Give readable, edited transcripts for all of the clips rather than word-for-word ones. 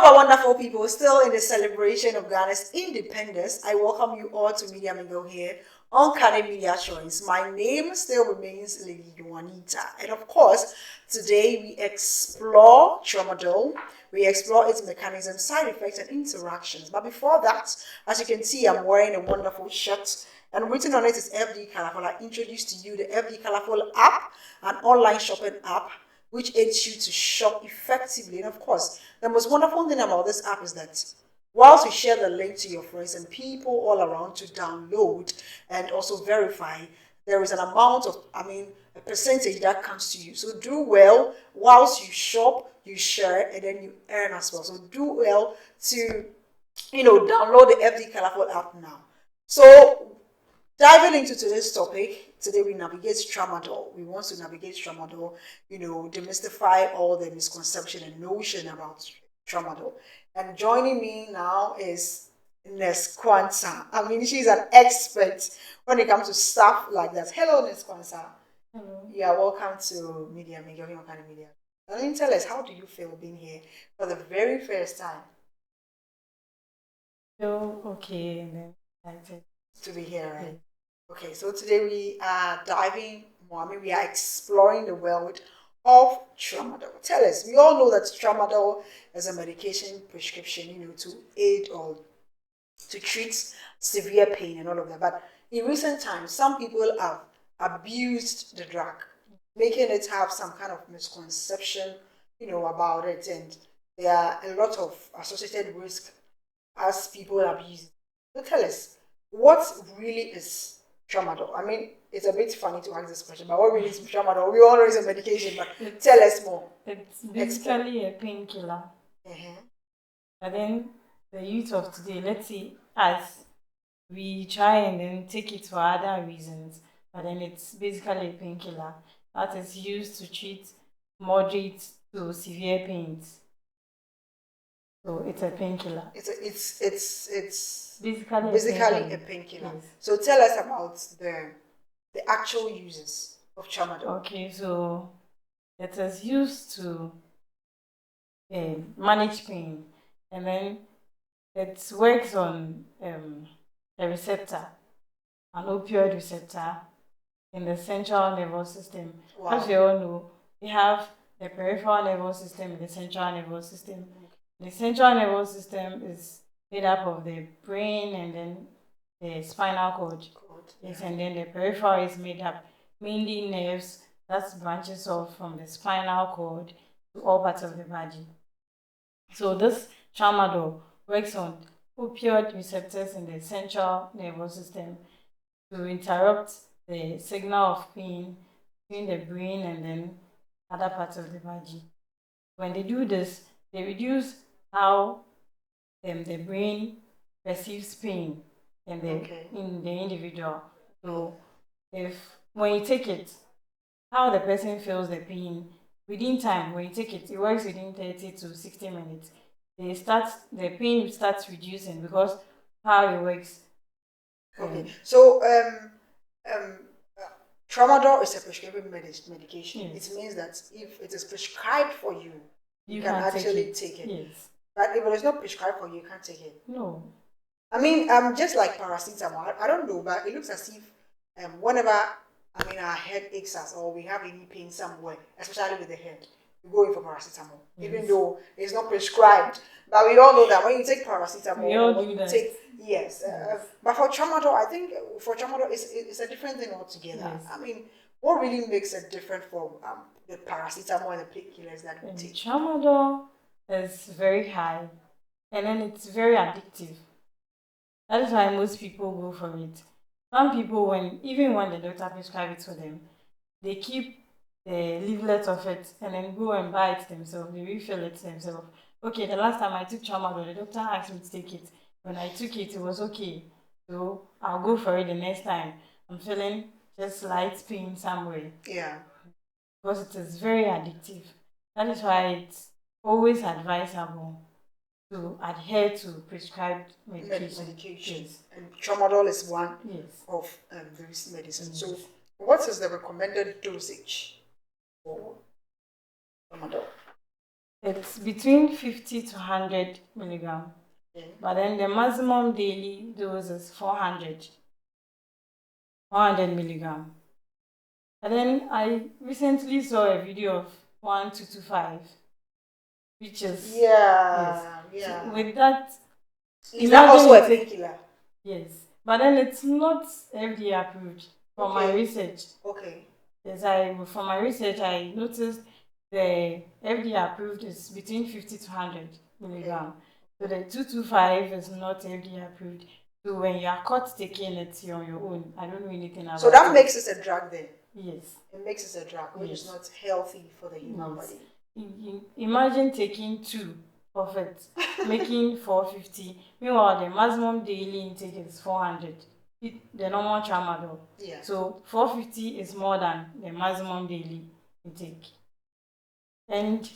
our wonderful people, still in the celebration of Ghana's independence, I welcome you all to Media Mingle here on Kane Media Assurance. My name still remains Lady Juanita. And of course, today we explore Tramadol. We explore its mechanism, side effects, and interactions. But before that, as you can see, I'm wearing a wonderful shirt. And written on it is FD Colorful. I introduced to you the FD Colorful app, an online shopping app which aids you to shop effectively. And of course, the most wonderful thing about this app is that whilst we share the link to your friends and people all around to download and also verify, there is an amount of, a percentage that comes to you. So do well whilst you shop, you share, and then you earn as well. So do well to, download the FD Colorful app now. So diving into today's topic, today we navigate Tramadol. We want to navigate Tramadol, demystify all the misconception and notion about Tramadol. And joining me now is Nesquansa. She's an expert when it comes to stuff like that. Hello, Nesquansa. Hello. Yeah, welcome to Media Media. Now, tell us, how do you feel being here for the very first time? Feel okay, and then excited to be here, right? Yeah. Okay, so today we are diving more. We are exploring the world of Tramadol. Tell us, we all know that Tramadol is a medication prescription, to aid or to treat severe pain and all of that. But in recent times, some people have abused the drug, making it have some kind of misconception, about it. And there are a lot of associated risks as people abuse it. So tell us, what really is Tramadol? It's a bit funny to ask this question, but what really is Tramadol? We all know it's a medication, but tell us more. It's basically a painkiller. And then the youth of today, let's see, as we try and then take it for other reasons, but then it's basically a painkiller that is used to treat moderate to severe pains. So it's a painkiller. It's basically a painkiller. Yes. So tell us about the actual uses of Tramadol. Okay, so it is used to manage pain, and then it works on a receptor, an opioid receptor in the central nervous system. Wow. As we all know, we have the peripheral nervous system and the central nervous system. The central nervous system is made up of the brain and then the spinal cord. Yes, and then the peripheral is made up mainly nerves that branches off from the spinal cord to all parts of the body. So this Tramadol works on opioid receptors in the central nervous system to interrupt the signal of pain between the brain and then other parts of the body. When they do this, they reduce how the brain perceives pain in the individual. So when you take it, how the person feels the pain within time, when you take it, it works within 30 to 60 minutes. The pain starts reducing because how it works. Okay. So Tramadol is a prescription medication. Yes. It means that if it is prescribed for you, you can actually take it. Yes. But if it is not prescribed for you, you can't take it. No. Just like paracetamol, I don't know, but it looks as if whenever our head aches us or we have any pain somewhere, especially with the head, we go in for paracetamol, even though it's not prescribed. But we all know that when you take paracetamol, yes. But for Tramadol, I think it's a different thing altogether. Yes. What really makes it different from the paracetamol and the painkillers that we take? Tramadol is very high, and then it's very addictive. That is why most people go for it. Some people, even when the doctor prescribes it for them, they keep the leaflet of it and then go and buy it themselves. They refill it themselves. Okay, the last time I took Tramadol, the doctor asked me to take it. When I took it, it was okay. So I'll go for it the next time. I'm feeling just light pain somewhere. Yeah. Because it is very addictive. That is why it's always advisable to adhere to prescribed medication. Yes. And Tramadol is one of these medicines. So what is the recommended dosage for Tramadol? It's between 50 to 100 milligram. Okay. But then the maximum daily dose is 400 milligram. And then I recently saw a video of 1225, which is Yeah. So with that, is that also a painkiller? Yes, but then it's not FDA approved. From my research, Okay. Yes, from my research I noticed the FDA approved is between 50 to 100 milligram. So the 225 is not FDA approved. So when you are caught taking it, you're on your own. I don't know anything about it. So that makes it a drug then? Yes. It makes it a drug, which is not healthy for the human body. Imagine taking 2 of it, making 450. Meanwhile, the maximum daily intake is 400. The normal tramadol. Yeah. So 450 is more than the maximum daily intake. And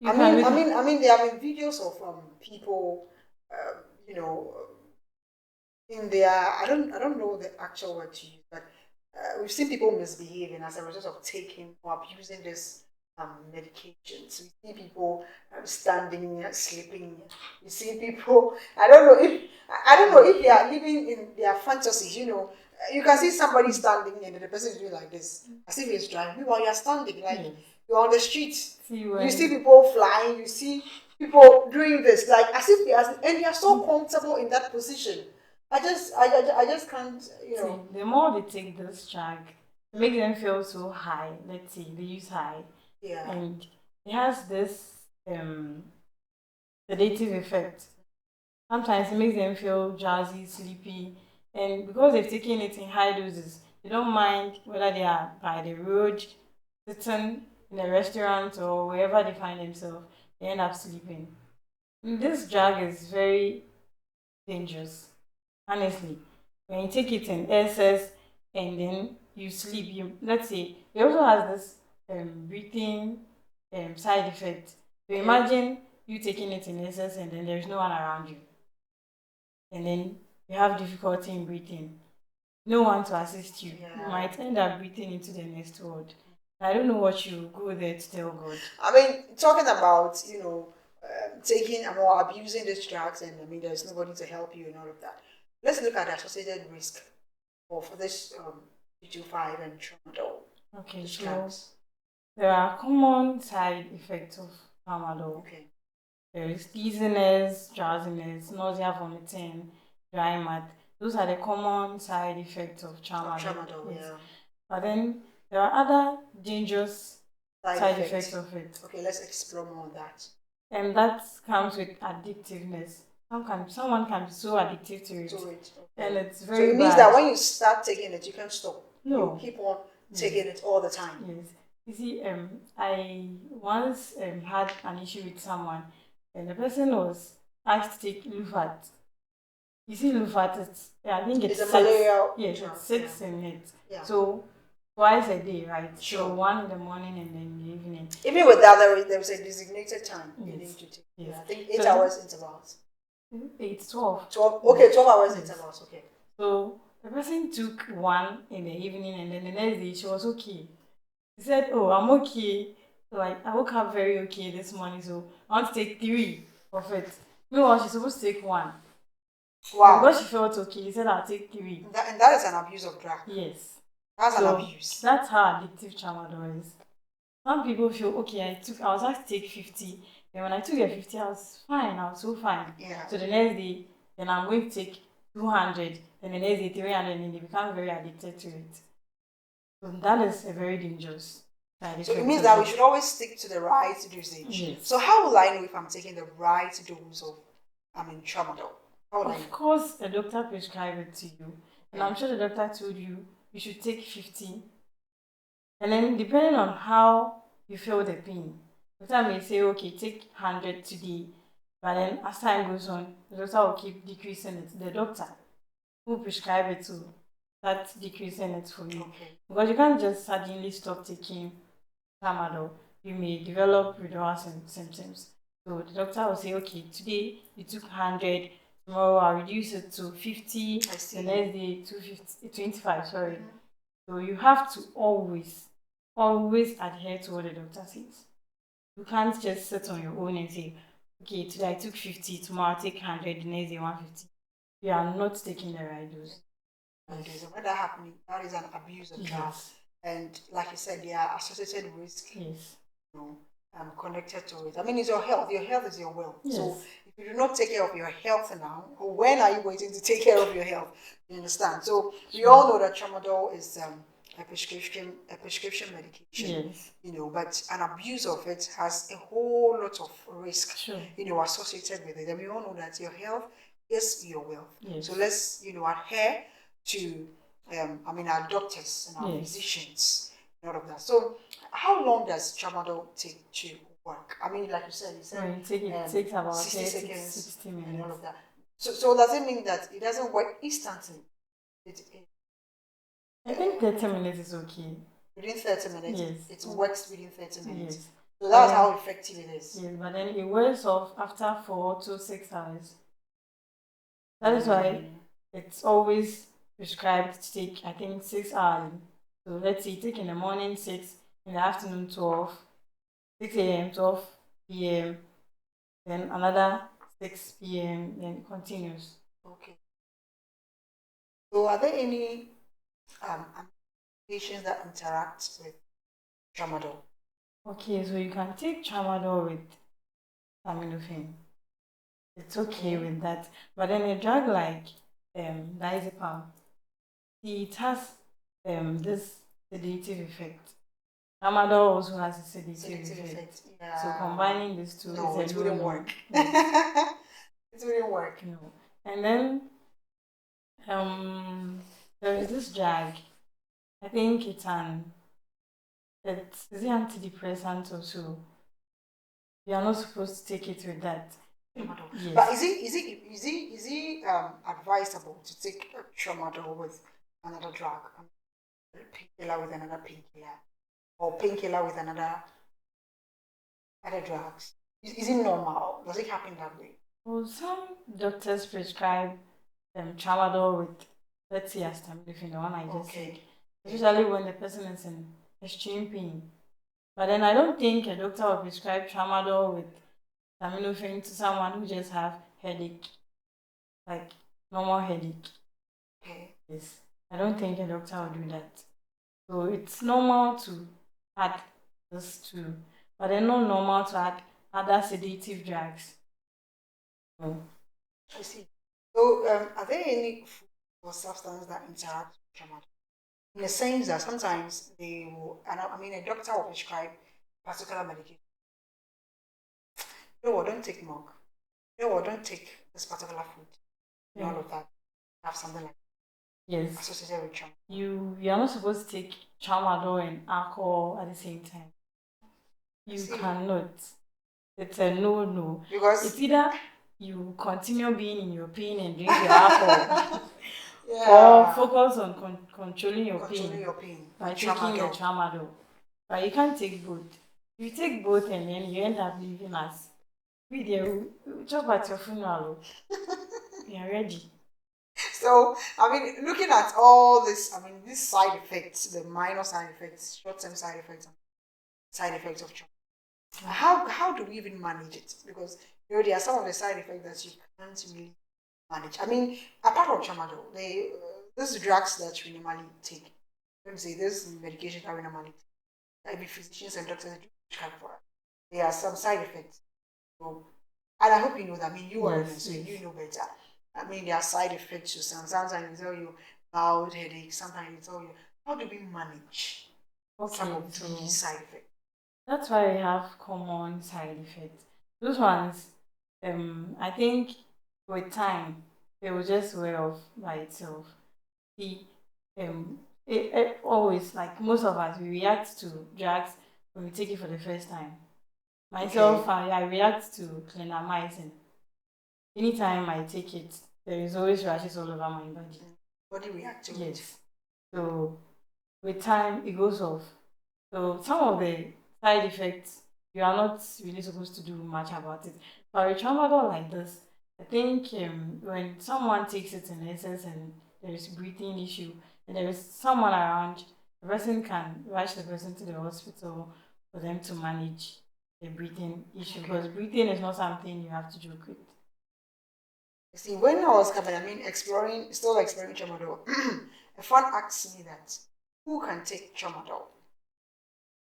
I mean, there have been videos of people, you know, in their I don't know the actual word to use, but we've seen people misbehaving as a result of taking or abusing this medications. We see people standing, sleeping. We see people. I don't know if they are living in their fantasies. You can see somebody standing and the person is doing like this, as if he's driving. Meanwhile, you are standing like you're on the street. You see people flying. You see people doing this like as if they are so comfortable in that position. I just can't, See, the more they take this drug, it makes them feel so high. Let's see, they use high. Yeah. And it has this sedative effect. Sometimes it makes them feel drowsy, sleepy. And because they've taken it in high doses, they don't mind whether they are by the road, sitting in a restaurant or wherever they find themselves, they end up sleeping. And this drug is very dangerous. Honestly, when you take it in excess and then you sleep, let's say it also has this breathing side effect. So imagine you taking it in excess and then there's no one around you, and then you have difficulty in breathing, no one to assist you. You might end up breathing into the next world. I don't know what you go there to tell God. I mean, talking about taking or abusing these drugs, and I mean, there's nobody to help you and all of that. Let's look at the associated risk of this 225 and tramadol. Okay, so there are common side effects of tramadol. Okay. There is dizziness, drowsiness, nausea, vomiting, dry mouth. Those are the common side effects of tramadol. Yes. Yeah. But then there are other dangerous side effects of it. Okay, let's explore more on that. And that comes with addictiveness. Someone can be so addictive to it. Okay. And it's very bad. So it means that when you start taking it, you can't stop. No. You keep on taking it all the time. Yes. You see, I once had an issue with someone, and the person was asked to take Lufat. You see, Lufat, I think it's a malaria. Yes, it sits in it. Yeah. So twice a day, right? Sure. So one in the morning and then in the evening. Even with that, there was a designated time you need to take. Yes. Yeah, I think 8 hours intervals. 12. 12. Okay, 12 hours intervals. Okay. So the person took one in the evening, and then the next day she was okay. She said, "Oh, I'm okay. Like I woke up very okay this morning, so I want to take 3 of it." Meanwhile, she's supposed to take 1. Wow. Because she felt okay, she said, "I'll take 3." And that is an abuse of drug. Yes. That's an abuse. That's how addictive tramadol is. Some people feel okay. I was asked to take 50. And when I took the 50, I was fine. I was so fine. Yeah. So the next day, then I'm going to take 200. Then the next day, 300. And they become very addicted to it. So that is a very dangerous side effect. So it means that we should always stick to the right dosage. Yes. So how will I know if I'm taking the right dose of tramadol? Of course, the doctor prescribed it to you. And I'm sure the doctor told you should take 50. And then depending on how you feel the pain, the doctor may say, okay, take 100 today. But then as time goes on, the doctor will keep decreasing it. The doctor who prescribed it to start decreasing it for you. Okay. Because you can't just suddenly stop taking tramadol. You may develop withdrawal symptoms. So the doctor will say, okay, today you took 100, tomorrow I'll reduce it to 50, the next day 25, sorry. Mm-hmm. So you have to always adhere to what the doctor says. You can't just sit on your own and say, okay, today I took 50, tomorrow I take 100, the next day 150. You are not taking the right dose. Yes. When that happening, that is an abuse of drugs. And like you said, there are associated risks. Yes. You know, connected to it. I mean, it's your health. Your health is your wealth. Yes. So if you do not take care of your health now, when are you waiting to take care of your health? You understand? So we all know that tramadol is a prescription medication. Yes. You know, but an abuse of it has a whole lot of risk. Sure. You know, associated with it. And we all know that your health is your wealth. Yes. So let's adhere to our doctors and our physicians and all of that. So how long does tramadol take to work? I mean, like you said, it takes about 60 seconds, 60 minutes. and all of that. So does it mean that it doesn't work instantly? I think 30 minutes is okay. Within 30 minutes? Yes. It works within 30 minutes. Yes. So that's how effective it is. Yes, but then it wears off after 4 to 6 hours. That is why it's always prescribed to take, I think, 6 hours. So let's say take in the morning 6, in the afternoon 12, 6 a.m., 12 p.m., then another 6 p.m., then it continues. Okay. So are there any patients that interact with tramadol? Okay, so you can take tramadol with aminophene. It's okay with that. But then a drug like diazepam, it has this sedative effect. Tramadol also has a sedative effect. Yeah. So combining these two, it wouldn't work. Yes. It wouldn't work. No. And then there is this drug. I think it's is it antidepressant also. You are not supposed to take it with that. Yes. But is it advisable to take tramadol with another drug, painkiller with another painkiller, or painkiller with other drugs? Is it normal? Does it happen that way? Well, some doctors prescribe tramadol with, let's say, acetaminophen, the one I just said, especially when the person is in extreme pain. But then I don't think a doctor will prescribe tramadol with acetaminophen to someone who just have headache, like normal headache. Okay. Yes, I don't think a doctor will do that. So it's normal to add this too, but then not normal to add other sedative drugs. No. I see. So are there any food or substance that interact with tramadol? In the sense that sometimes they will, a doctor will prescribe particular medication. No, don't take milk. No, don't take this particular food. And all of that. Have something like associated with tramadol. You are not supposed to take tramadol and alcohol at the same time. You cannot. It's a no. Because it's either you continue being in your pain and drink your alcohol. Or focus on controlling your pain by taking the tramadol. But you can't take both. You take both and then you end up leaving us. We chop at your funeral. We are ready. So, looking at all this, these side effects, the minor side effects, short-term side effects of tramadol. How do we even manage it? Because there are some of the side effects that you can't really manage. Apart from tramadol, these drugs that we normally take, let me say, this medication that we normally take, maybe physicians and doctors do prescribe for us. There are some side effects. So, and I hope you know that. You are so you know better. There are side effects to some. Sometimes they tell you mild headache. Sometimes they tell you, how do we manage some of these side effects? That's why we have common side effects. Those ones, I think with time, it will just wear off by itself. Always, like most of us, we react to drugs when we take it for the first time. Myself, I react to clindamycin. Anytime I take it, there is always rashes all over my body. Body react to it? Yes. So with time, it goes off. So some of the side effects, you are not really supposed to do much about it. But with tramadol like this, I think when someone takes it in excess and there is breathing issue and there is someone around, the person can rush the person to the hospital for them to manage a breathing issue, because breathing is not something you have to joke with. See, when I was coming, still exploring Tramadol, a friend asked me that, who can take Tramadol?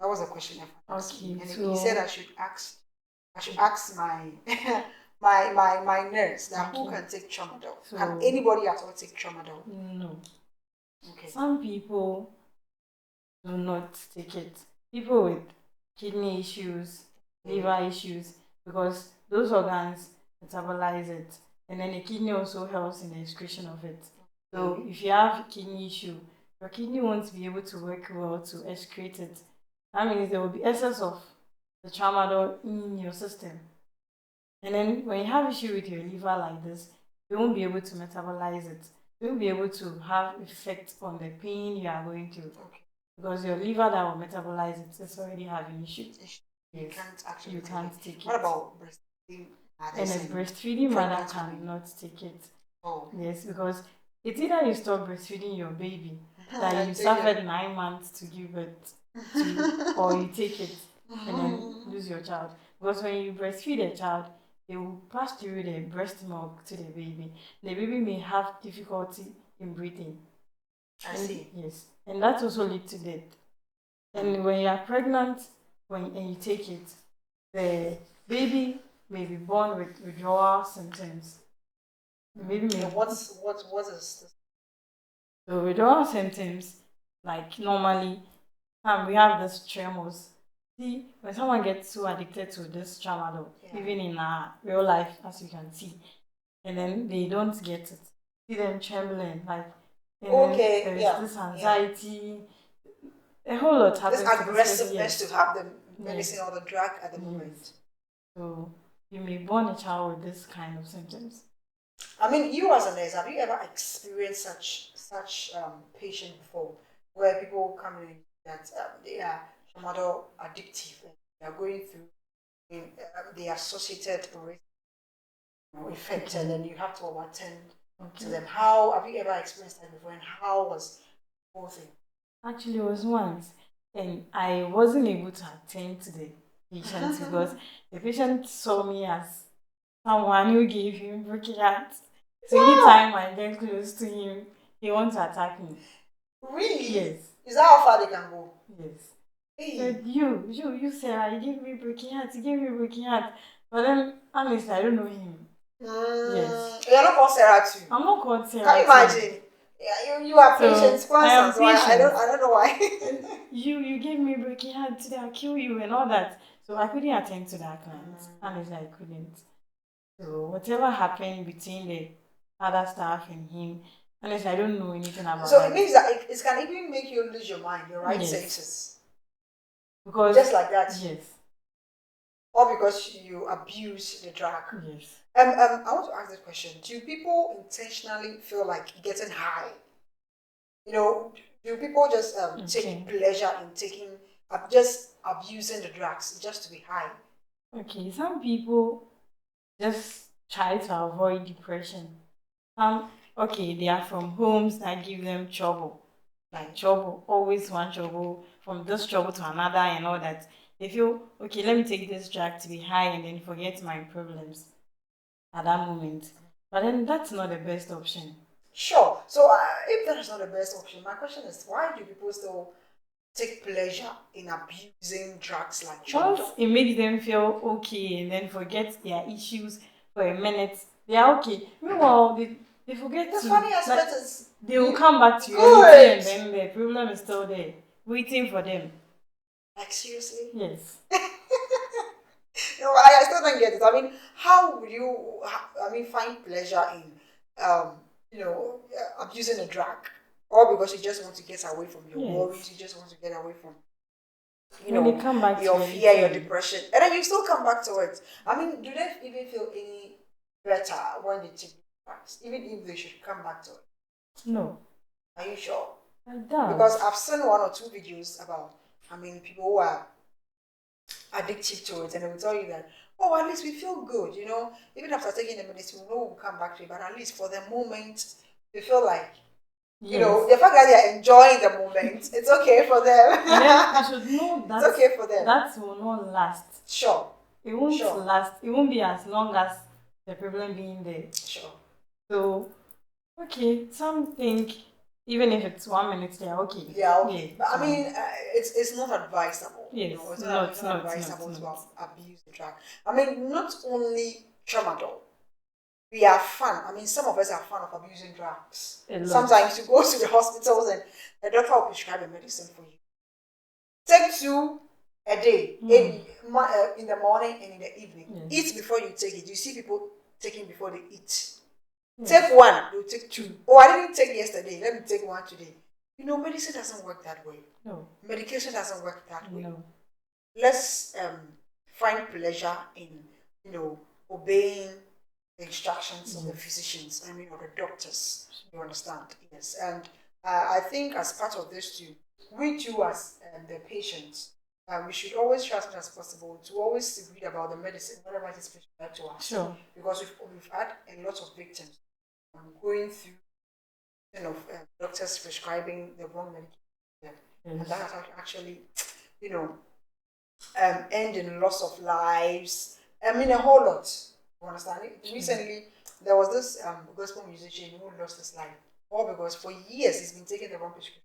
That was a question a friend asked me. And he said I should ask my my nurse that who can take Tramadol? Can anybody at all take Tramadol? No. Okay. Some people do not take it. People with kidney issues, liver issues, because those organs metabolize it, and then the kidney also helps in the excretion of it. So if you have kidney issue, your kidney won't be able to work well to excrete it. That means there will be excess of the tramadol in your system. And then when you have issue with your liver like this, you won't be able to metabolize it. You won't be able to have effect on the pain you are going through. Okay. Because your liver that will metabolize it is already having issues. You can't actually take it. What about breastfeeding mothers? And a breastfeeding mother cannot take it. Oh. Yes, because it's either you stop breastfeeding your baby that you suffered 9 months to give birth to, or you take it and then lose your child. Because when you breastfeed a child, they will pass through the breast milk to the baby. The baby may have difficulty in breathing. I see. Yes. And that also leads to death. And when you are pregnant, and you take it, the baby may be born with withdrawal symptoms. The baby may. What is this? The withdrawal symptoms, like normally, we have this tremors. See, when someone gets so addicted to this tramadol, even in real life, as you can see, and then they don't get it, see them trembling, like, there's this anxiety, a whole lot happens. This aggressiveness to have the medicine or the drug at the moment. So you may born a child with this kind of symptoms. I mean, you as a nurse, have you ever experienced such patient before, where people come in that they are tramadol addictive and they are going through the associated effect, and then you have to attend to them? How have you ever experienced that before, and how was the whole thing? Actually, it was once, and I wasn't able to attend to the patient because the patient saw me as someone who gave him broken heart. So anytime I get close to him, he wants to attack me. Really? Yes. Is that how far they can go? Yes. Hey. Said, you, Sarah, you gave me broken heart. You gave me broken heart. But then, honestly, I don't know him. Yes. You're not called Sarah too. I'm not called Sarah. Can you imagine? Yeah, you are patient. So, I don't know why. you gave me broken heart today. I'll kill you and all that. So I couldn't attend to that client. Honestly, I couldn't. So whatever happened between the other staff and him, honestly, I don't know anything about it. So it means that it can even make you lose your mind, your right senses. Because just like that. Yes. Or because you abuse the drug. Yes. I want to ask this question. Do people intentionally feel like getting high? You know, do people just take pleasure in just abusing the drugs just to be high? Okay, some people just try to avoid depression. They are from homes that give them trouble. Like trouble, always one trouble, from this trouble to another and all that. They feel, okay, let me take this drug to be high and then forget my problems at that moment. But then that's not the best option. Sure. So if that is not the best option, my question is, why do people still take pleasure in abusing drugs like Tramadol? Once it makes them feel okay and then forget their issues for a minute, they are okay. Meanwhile, they forget the funny aspect is they will come back to you and then the problem is still there, waiting for them. Like seriously? Yes. No, I still don't get it. I mean, how would you find pleasure in abusing a drug? Or because you just want to get away from your worries, you just want to get away from your fear, your depression, and then you still come back to it. I mean, do they even feel any better when they take drugs, even if they should come back to it? No. Are you sure? I don't. Because I've seen 1 or 2 videos about, people who are addicted to it, and they will tell you that, at least we feel good, even after taking the medicine, we know we'll come back to it, but at least for the moment, we feel like You know, the fact that they are enjoying the moment, it's okay for them. And then you should know that it's okay for them. That will not last. Sure. It won't last. It won't be as long as the problem being there. Sure. So, okay, some think even if it's 1 minute, they are okay. Yeah, okay. But I mean, it's not advisable. Yes, you know, it's not advisable to abuse the drug. I mean, not only tramadol. We are fun. I mean, some of us are fun of abusing drugs. Sometimes you go to the hospitals and the doctor will prescribe a medicine for you. Take 2 a day, in the morning and in the evening. Eat before you take it. You see people taking before they eat. Take 1, you take 2. Oh, I didn't take yesterday. Let me take 1 today. You know, medicine doesn't work that way. No. Medication doesn't work that way. No. Let's find pleasure in, you know, obeying the instructions of the physicians, I mean, or the doctors. You understand? Yes. And I think as part of this too, we too as the patients, we should always try as much as possible to always read about the medicine, whatever it is prescribed to us. Sure. Because we've had a lot of victims going through, you know, doctors prescribing the wrong medication, and that has actually, you know, end in loss of lives. I mean, a whole lot. You understand? Recently, there was this gospel musician who lost his life, all because for years he's been taking the wrong prescription.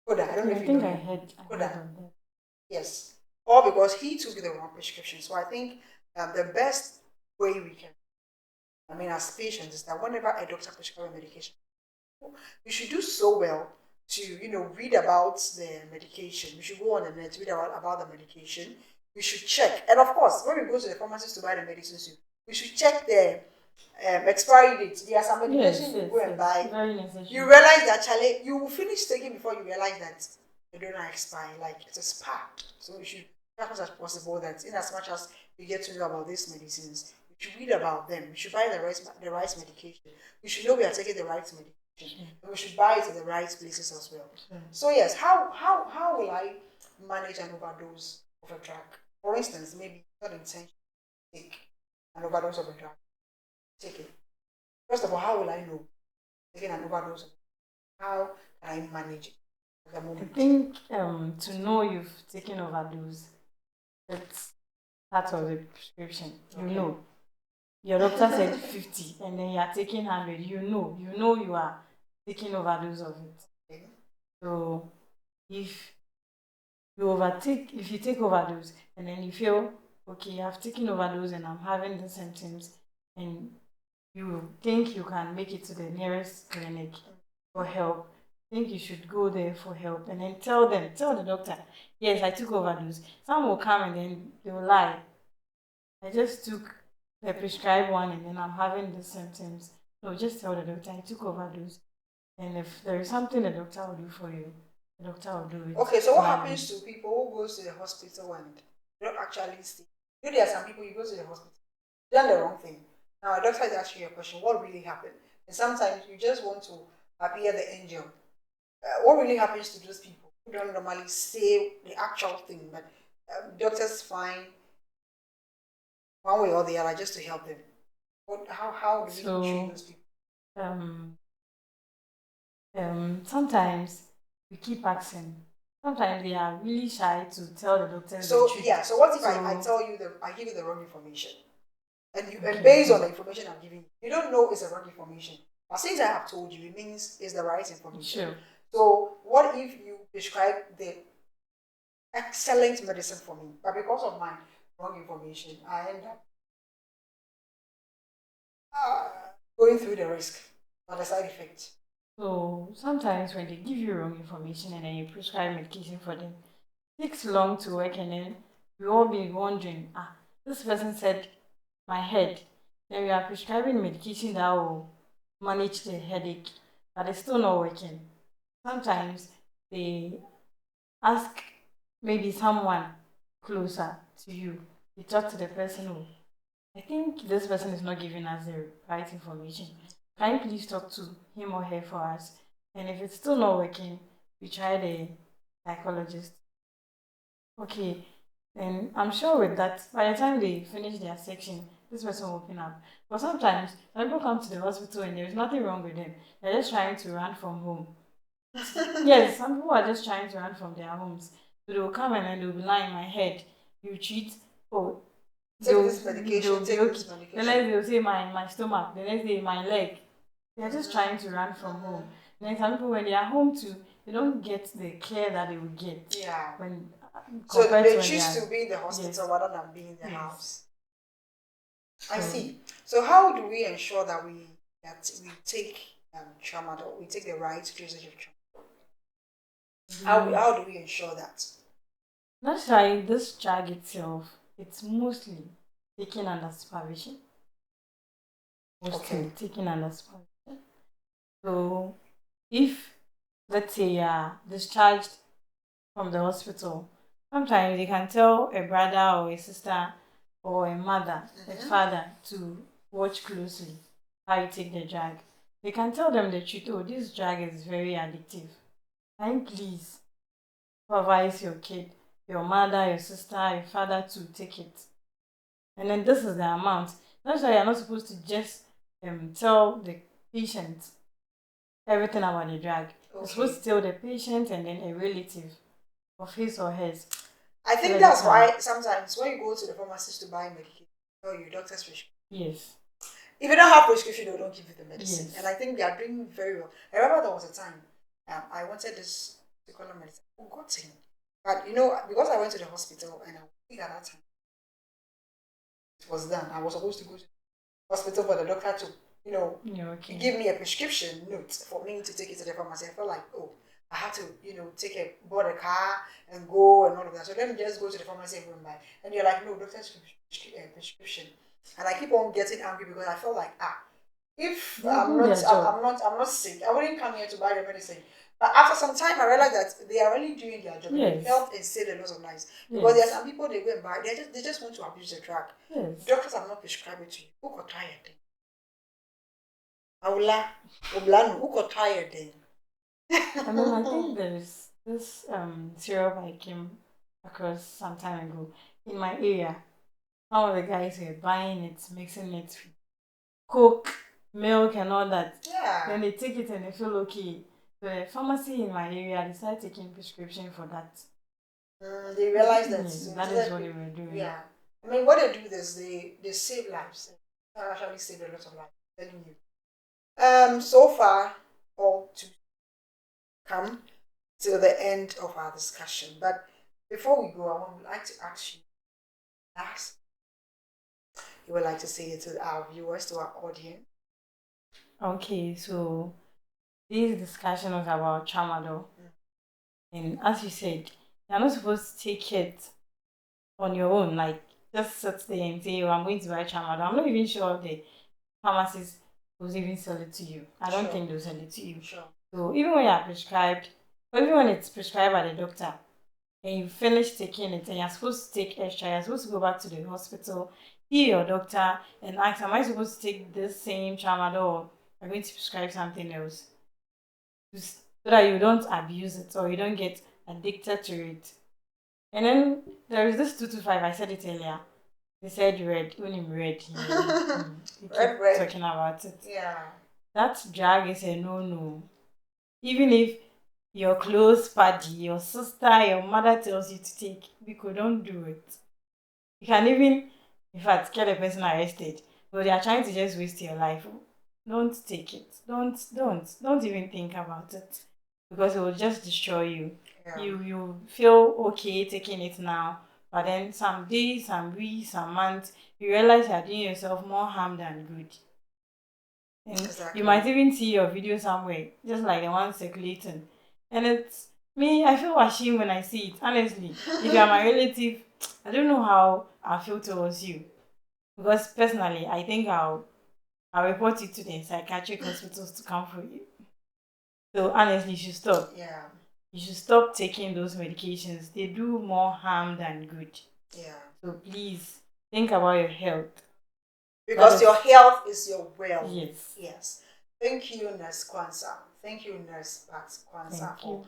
Koda, I don't know if you know. I heard that. Yes, all because he took the wrong prescription. So I think the best way we can, I mean, as patients, is that whenever a doctor prescribes a medication, you should do so well to, you know, read about the medication. We should go on the net, read about the medication. We should check. And of course, when we go to the pharmacist to buy the medicines, we should check the expiry date. There are some medications you go and buy. Very necessary. You realize that, Charlie, you will finish taking before you realize that they don't expire. Like, it's a spark. So we should try as much as possible that in as much as we get to know about these medicines, we should read about them. We should buy the right medication. We should know we are taking the right medication. And we should buy it in the right places as well. So yes, how will I manage an overdose of a drug? For instance, maybe not intention to take an overdose of a drug. Take it. First of all, how will I know taking an overdose of a drug? How can I manage it at the moment? I think to know you've taken overdose, it's part of the prescription. Okay. You know. Your doctor said 50 and then you are taking 100. You know you are taking overdose of it. Okay. So if you take overdose and then you feel, okay, I've taken overdose and I'm having the symptoms, and you think you can make it to the nearest clinic for help, I think you should go there for help and then tell the doctor, yes, I took overdose. Some will come and then they will lie. I just took the prescribed one and then I'm having the symptoms. No, just tell the doctor I took overdose. And if there is something the doctor will do for you, the doctor will do it. Okay, so what happens to people who goes to the hospital and don't actually stay? You know, there are some people, you go to the hospital, done the wrong thing. Now a doctor is asking you a question, what really happened? And sometimes you just want to appear the angel. What really happens to those people who don't normally say the actual thing, but doctors find one way or the other just to help them? How do we treat those people? Sometimes we keep asking. Sometimes they are really shy to tell the doctor. So so what if I tell you I give you the wrong information, and based on the information I'm giving you don't know it's the wrong information. But since I have told you, it means it's the right information. Sure. So what if you prescribe the excellent medicine for me, but because of my wrong information, I end up going through the risk or the side effect? So sometimes when they give you wrong information and then you prescribe medication for them, it takes long to work, and then we all be wondering, this person said my head. Then we are prescribing medication that will manage the headache, but it's still not working. Sometimes they ask maybe someone closer to you. You talk to the person who, I think this person is not giving us the right information. Can you please talk to him or her for us? And if it's still not working, we try the psychologist. Okay, then I'm sure with that, by the time they finish their section, this person will open up. But sometimes when people come to the hospital and there's nothing wrong with them, they're just trying to run from home. Yes, some people are just trying to run from their homes. So they'll come and then they'll be lying my head. You treat, oh, take this medication, take this medication. The next day they'll say my stomach, the next day my leg. They're just trying to run from home. And then some people, when they are home too, they don't get the care that they would get. Yeah. When so they choose to be in the hospital yes. rather than being in the house. I see. So how do we ensure that we take tramadol, we take the right dosage of tramadol? How do we ensure that? That's why this drug itself, it's mostly taken under supervision. Mostly taken under supervision. So if, let's say, you are discharged from the hospital, sometimes they can tell a brother or a sister or a mother, a father to watch closely how you take the drug. They can tell them the truth, oh, this drug is very addictive. Can you please supervise your kid, your mother, your sister, your father to take it? And then this is the amount. That's why you're not supposed to just tell the patient everything about the drug. You're supposed to tell the patient and then a relative of his or hers. I think that's why sometimes when you go to the pharmacist to buy medication, your doctor's prescription. Yes. If you don't have prescription, they don't give you the medicine. Yes. And I think they are doing very well. I remember there was a time I wanted this particular medicine. I got it. But because I went to the hospital and I think at that time it was done. I was supposed to go to the hospital for the doctor to give me a prescription note for me to take it to the pharmacy. I felt like, I have to, board a car and go and all of that. So let me just go to the pharmacy and go and buy. And you're like, no, doctor's prescription. And I keep on getting angry because I felt like, if I'm not sick, I wouldn't come here to buy the medicine. But after some time, I realized that they are really doing their job. Yes. They help and save a lot of lives. Because there are some people they go and buy, they just want to abuse the drug. Yes. Doctors are not prescribing to you. Who got tired? Who got tired then? And then I think there's this syrup I came across some time ago in my area. Some of the guys were buying it, mixing it with Coke, milk, and all that. Yeah. Then they take it and they feel okay. So the pharmacy in my area, they started taking prescription for that. They realized that that is what they were doing. Yeah. I mean, what they do is they save lives. They actually save a lot of lives. I'm telling you. So far, all to come to the end of our discussion. But before we go, I would like to ask you last. You would like to say it to our viewers, to our audience? Okay, so this discussion was about tramadol. And as you said, you're not supposed to take it on your own, like just sit there and say, I'm going to buy tramadol. I'm not even sure the pharmacist will even sell it to you. I don't think they'll sell it to you. Sure. So even when you're prescribed, or even when it's prescribed by the doctor, and you finish taking it and you're supposed to take extra, you're supposed to go back to the hospital, see your doctor and ask, am I supposed to take this same tramadol or I'm going to prescribe something else? So that you don't abuse it or you don't get addicted to it. And then there is this 225, I said it earlier. They said red, unim red. Red. Talking about it. Yeah. That drug is a no-no. Even if your close buddy, your sister, your mother tells you to take, because don't do it. You can even, in fact, get a person arrested. But they are trying to just waste your life. Don't take it. Don't even think about it. Because it will just destroy you. Yeah. You feel okay taking it now. But then some days, some weeks, some months, you realize you're doing yourself more harm than good. And exactly. You might even see your video somewhere, just like the one circulating. And it's me, I feel ashamed when I see it. Honestly, if you're my relative, I don't know how I feel towards you. Because personally, I think I'll report you to the psychiatric hospitals to come for you. So honestly, you should stop. Yeah. You should stop taking those medications. They do more harm than good. Yeah. So please, think about your health. Because your health is your wealth. Yes. Yes. Thank you, Nurse Kwanzaa. Thank you, Nurse Kwanzaa, for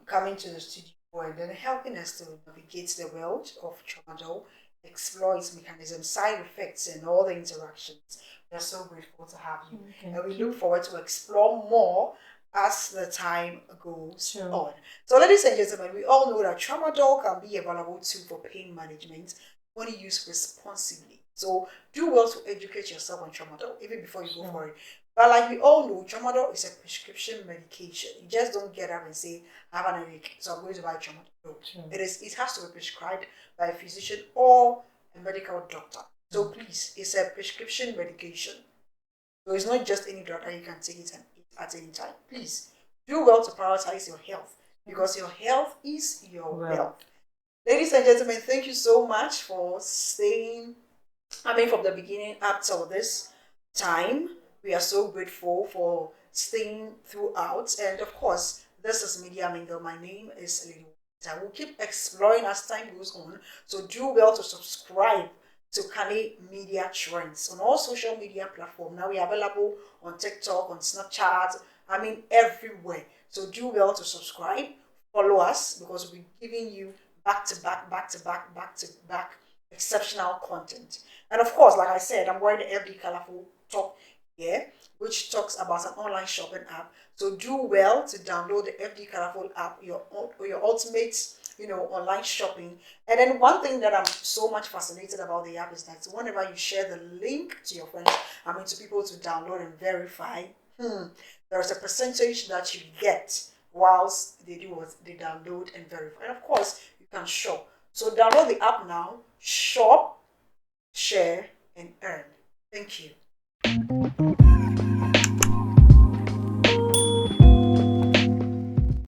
coming to the studio and then helping us to navigate the world of tramadol explore its mechanism, side effects, and all the interactions. We are so grateful to have you. And we look forward to explore more as the time goes on. So, ladies and gentlemen, we all know that Tramadol can be a valuable tool for pain management when used responsibly. So, do well to educate yourself on Tramadol even before you go for it. But like we all know, Tramadol is a prescription medication. You just don't get up and say, I have an headache, so I'm going to buy Tramadol. No. It has to be prescribed by a physician or a medical doctor. So please, it's a prescription medication. So it's not just any drug that you can take it at any time. Please, do well to prioritize your health because your health is your wealth. Ladies and gentlemen, thank you so much for staying, from the beginning up till this time. We are so grateful for staying throughout. And of course, this is Media Mingle. My name is Lady. I will keep exploring as time goes on. So do well to subscribe to Kane Media Trends on all social media platforms. Now we are available on TikTok, on Snapchat, everywhere. So do well to subscribe, follow us, because we'll be giving you back to back exceptional content. And of course, like I said, I'm wearing the FD Colorful top here, which talks about an online shopping app. So do well to download the FD Colorful app, your ultimate, online shopping. And then one thing that I'm so much fascinated about the app is that whenever you share the link to your friends, to people to download and verify, there's a percentage that you get whilst they do what they download and verify. And of course, you can shop. So download the app now, shop, share, and earn. Thank you.